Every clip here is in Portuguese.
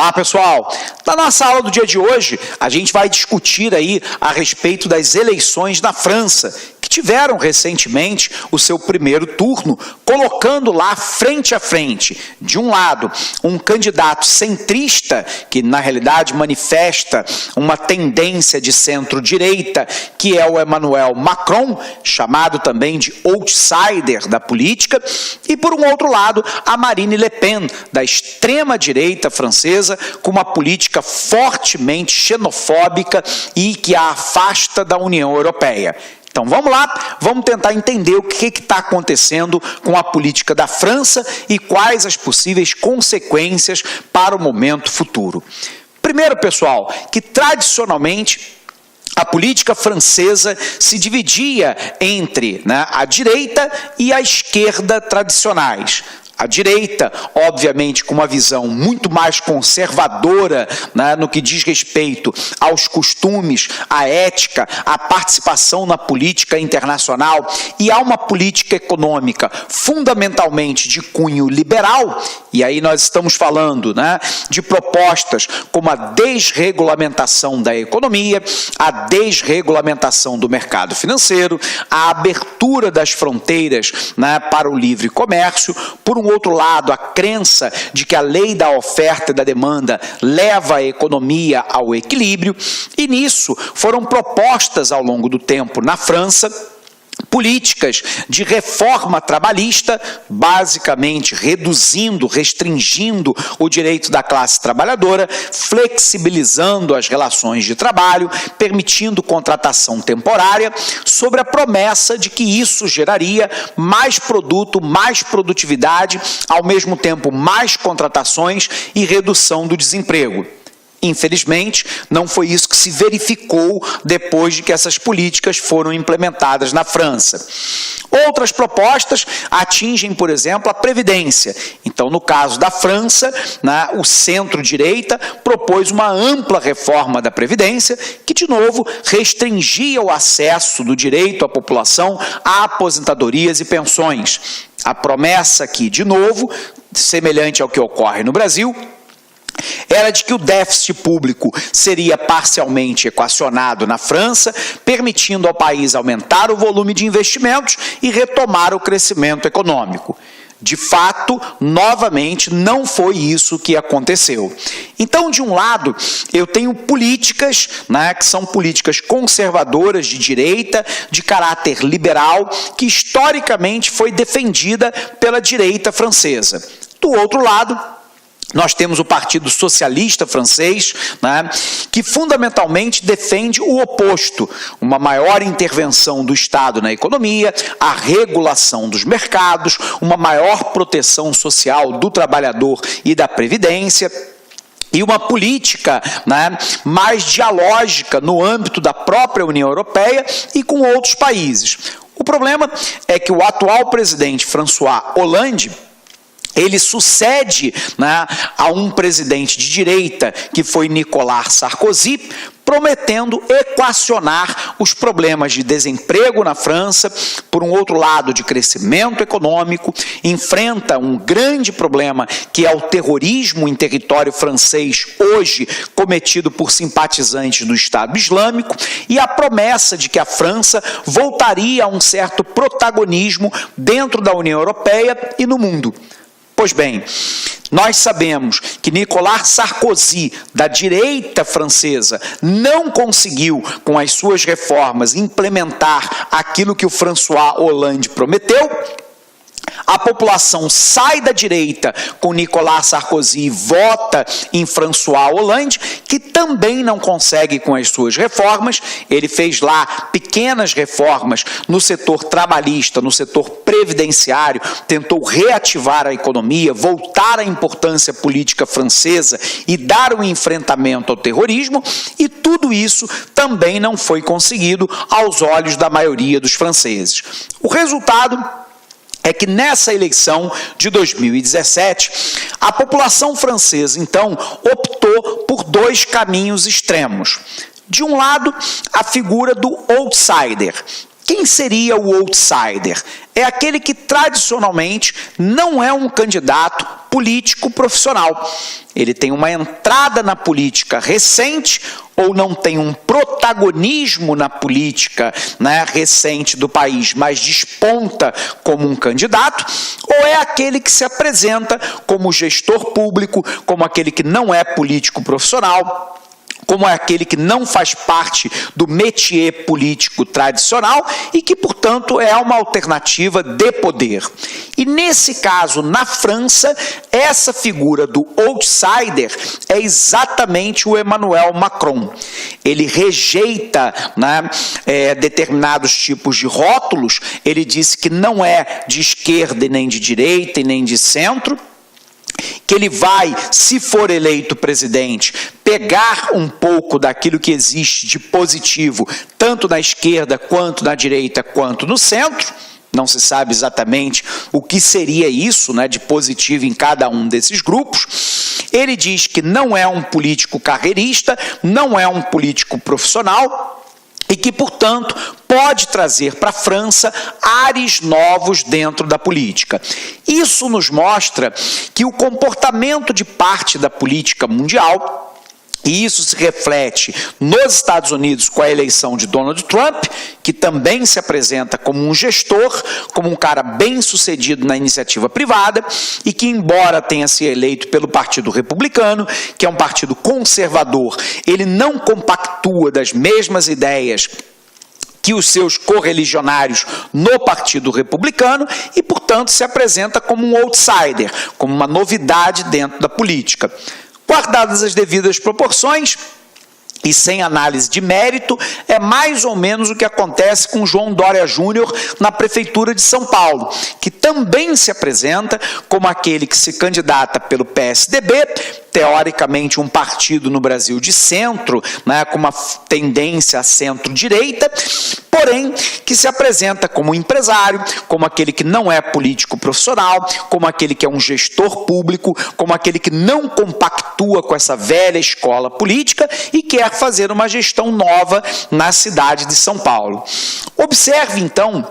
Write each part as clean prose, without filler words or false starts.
Olá, pessoal! Na nossa aula do dia de hoje, a gente vai discutir aí a respeito das eleições na França, que tiveram recentemente o seu primeiro turno, colocando lá frente a frente, de um lado, um candidato centrista, que na realidade manifesta uma tendência de centro-direita, que é o Emmanuel Macron, chamado também de outsider da política, e por um outro lado, a Marine Le Pen, da extrema-direita francesa, com uma política fortemente xenofóbica e que a afasta da União Europeia. Então vamos lá, vamos tentar entender o que está acontecendo com a política da França e quais as possíveis consequências para o momento futuro. Primeiro, pessoal, que tradicionalmente a política francesa se dividia entre a direita e a esquerda tradicionais. A direita, obviamente, com uma visão muito mais conservadora no que diz respeito aos costumes, à ética, à participação na política internacional e a uma política econômica fundamentalmente de cunho liberal, e aí nós estamos falando de propostas como a desregulamentação da economia, a desregulamentação do mercado financeiro, a abertura das fronteiras para o livre comércio, por um outro lado, a crença de que a lei da oferta e da demanda leva a economia ao equilíbrio, e nisso foram propostas ao longo do tempo na França políticas de reforma trabalhista, basicamente reduzindo, restringindo o direito da classe trabalhadora, flexibilizando as relações de trabalho, permitindo contratação temporária, sobre a promessa de que isso geraria mais produto, mais produtividade, ao mesmo tempo mais contratações e redução do desemprego. Infelizmente, não foi isso que se verificou depois de que essas políticas foram implementadas na França. Outras propostas atingem, por exemplo, a Previdência. Então, no caso da França, o centro-direita propôs uma ampla reforma da Previdência, que, de novo, restringia o acesso do direito à população a aposentadorias e pensões. A promessa aqui, de novo, semelhante ao que ocorre no Brasil, era de que o déficit público seria parcialmente equacionado na França, permitindo ao país aumentar o volume de investimentos e retomar o crescimento econômico. De fato, novamente, não foi isso que aconteceu. Então, de um lado, eu tenho políticas, que são políticas conservadoras de direita, de caráter liberal, que historicamente foi defendida pela direita francesa. Do outro lado, nós temos o Partido Socialista francês, que fundamentalmente defende o oposto, uma maior intervenção do Estado na economia, a regulação dos mercados, uma maior proteção social do trabalhador e da previdência, e uma política mais dialógica no âmbito da própria União Europeia e com outros países. O problema é que o atual presidente François Hollande, ele sucede a um presidente de direita, que foi Nicolas Sarkozy, prometendo equacionar os problemas de desemprego na França, por um outro lado de crescimento econômico, enfrenta um grande problema que é o terrorismo em território francês, hoje cometido por simpatizantes do Estado Islâmico, e a promessa de que a França voltaria a um certo protagonismo dentro da União Europeia e no mundo. Pois bem, nós sabemos que Nicolas Sarkozy, da direita francesa, não conseguiu, com as suas reformas, implementar aquilo que o François Hollande prometeu. A população sai da direita com Nicolas Sarkozy e vota em François Hollande, que também não consegue com as suas reformas. Ele fez lá pequenas reformas no setor trabalhista, no setor previdenciário, tentou reativar a economia, voltar à importância política francesa e dar um enfrentamento ao terrorismo, e tudo isso também não foi conseguido aos olhos da maioria dos franceses. O resultado é que nessa eleição de 2017, a população francesa, então, optou por dois caminhos extremos. De um lado, a figura do outsider. Quem seria o outsider? É aquele que tradicionalmente não é um candidato político profissional. Ele tem uma entrada na política recente ou não tem um protagonismo na política, né, recente do país, mas desponta como um candidato, ou é aquele que se apresenta como gestor público, como aquele que não é político profissional, como é aquele que não faz parte do métier político tradicional e que, portanto, é uma alternativa de poder. E nesse caso, na França, essa figura do outsider é exatamente o Emmanuel Macron. Ele rejeita, né, determinados tipos de rótulos, ele disse que não é de esquerda e nem de direita e nem de centro, que ele vai, se for eleito presidente, pegar um pouco daquilo que existe de positivo, tanto na esquerda, quanto na direita, quanto no centro. Não se sabe exatamente o que seria isso, né, de positivo em cada um desses grupos. Ele diz que não é um político carreirista, não é um político profissional, e que, portanto, pode trazer para a França ares novos dentro da política. Isso nos mostra que o comportamento de parte da política mundial, e isso se reflete nos Estados Unidos com a eleição de Donald Trump, que também se apresenta como um gestor, como um cara bem-sucedido na iniciativa privada e que, embora tenha sido eleito pelo Partido Republicano, que é um partido conservador, ele não compactua das mesmas ideias que os seus correligionários no Partido Republicano e, portanto, se apresenta como um outsider, como uma novidade dentro da política. Guardadas as devidas proporções e sem análise de mérito, é mais ou menos o que acontece com João Dória Júnior na Prefeitura de São Paulo, que também se apresenta como aquele que se candidata pelo PSDB, teoricamente um partido no Brasil de centro, né, com uma tendência a centro-direita, porém que se apresenta como empresário, como aquele que não é político profissional, como aquele que é um gestor público, como aquele que não compactua com essa velha escola política e quer fazer uma gestão nova na cidade de São Paulo. Observe, então,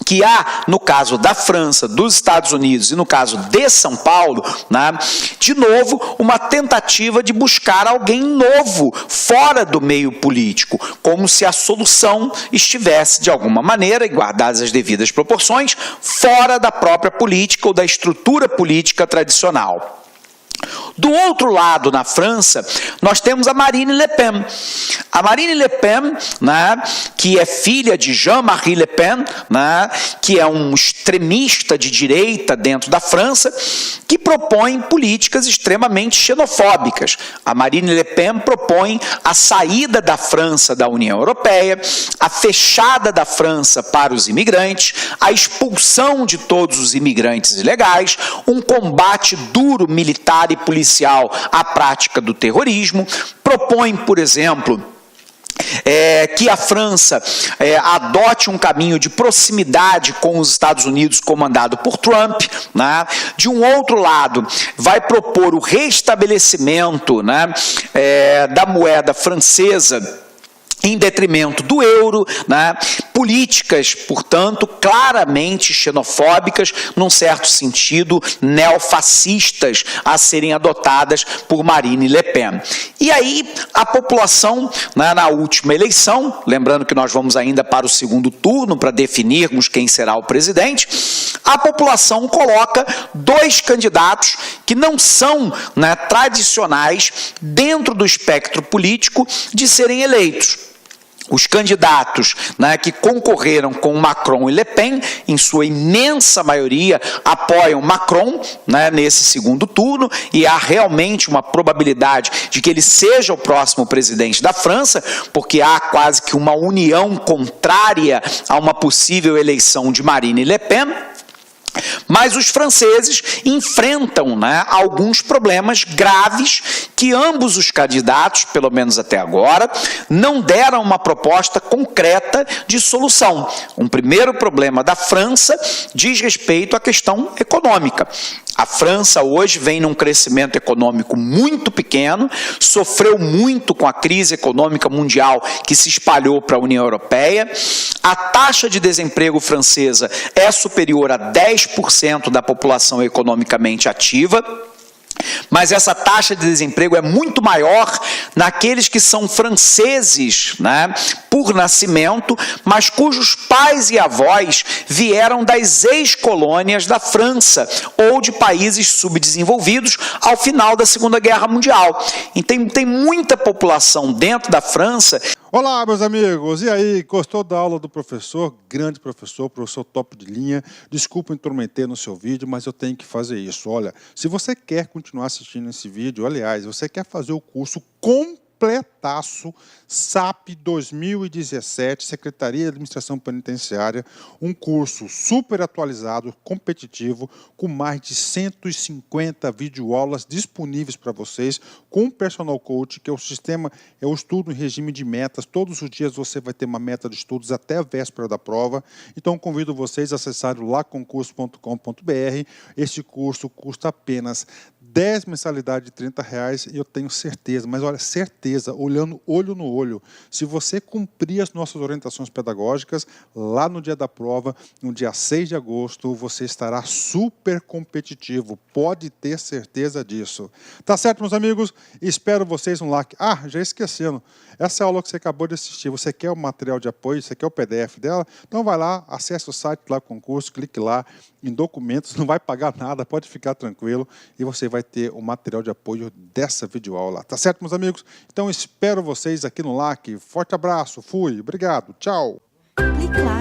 que há, no caso da França, dos Estados Unidos e no caso de São Paulo, né, de novo, uma tentativa de buscar alguém novo, fora do meio político, como se a solução estivesse, de alguma maneira, e guardadas as devidas proporções, fora da própria política ou da estrutura política tradicional. Do outro lado, na França, nós temos a Marine Le Pen. A Marine Le Pen, né, que é filha de Jean-Marie Le Pen, né, que é um extremista de direita dentro da França, que propõe políticas extremamente xenofóbicas. A Marine Le Pen propõe a saída da França da União Europeia, a fechada da França para os imigrantes, a expulsão de todos os imigrantes ilegais, um combate duro militar e policial à prática do terrorismo, propõe, por exemplo, que a França adote um caminho de proximidade com os Estados Unidos comandado por Trump, né? De um outro lado, vai propor o restabelecimento, né, da moeda francesa em detrimento do euro, né? Políticas, portanto, claramente xenofóbicas, num certo sentido, neofascistas, a serem adotadas por Marine Le Pen. E aí, a população, né, na última eleição, lembrando que nós vamos ainda para o segundo turno para definirmos quem será o presidente, a população coloca dois candidatos que não são, né, tradicionais dentro do espectro político de serem eleitos. Os candidatos, né, que concorreram com Macron e Le Pen, em sua imensa maioria, apoiam Macron, né, nesse segundo turno, e há realmente uma probabilidade de que ele seja o próximo presidente da França, porque há quase que uma união contrária a uma possível eleição de Marine Le Pen. Mas os franceses enfrentam, né, alguns problemas graves que ambos os candidatos, pelo menos até agora, não deram uma proposta concreta de solução. Um primeiro problema da França diz respeito à questão econômica. A França hoje vem num crescimento econômico muito pequeno, sofreu muito com a crise econômica mundial que se espalhou para a União Europeia. A taxa de desemprego francesa é superior a 10% da população economicamente ativa. Mas essa taxa de desemprego é muito maior naqueles que são franceses, né, por nascimento, mas cujos pais e avós vieram das ex-colônias da França ou de países subdesenvolvidos ao final da Segunda Guerra Mundial. Então tem muita população dentro da França. Olá, meus amigos, e aí, gostou da aula do professor? Grande professor top de linha. Desculpa intrometer no seu vídeo, mas eu tenho que fazer isso. Olha, se você quer continuar assistindo esse vídeo, aliás, você quer fazer o curso completaço SAP 2017, Secretaria de Administração Penitenciária, um curso super atualizado, competitivo, com mais de 150 videoaulas disponíveis para vocês, com um personal coach, que é o sistema, é o estudo em regime de metas. Todos os dias você vai ter uma meta de estudos até a véspera da prova. Então convido vocês a acessarem o laconcurso.com.br. Este curso custa apenas 10 mensalidades de R$30 e eu tenho certeza, mas olha, certeza, olhando olho no olho, se você cumprir as nossas orientações pedagógicas, lá no dia da prova, no dia 6 de agosto, você estará super competitivo, pode ter certeza disso. Tá certo, meus amigos? Espero vocês no like. Ah, já esquecendo, essa aula que você acabou de assistir, você quer o material de apoio, você quer o PDF dela? Então vai lá, acesse o site lá, concurso, clique lá em documentos, não vai pagar nada, pode ficar tranquilo, e você vai ter o material de apoio dessa videoaula. Tá certo, meus amigos? Então espero vocês aqui no LAC. Forte abraço, fui, obrigado, tchau! Clique lá.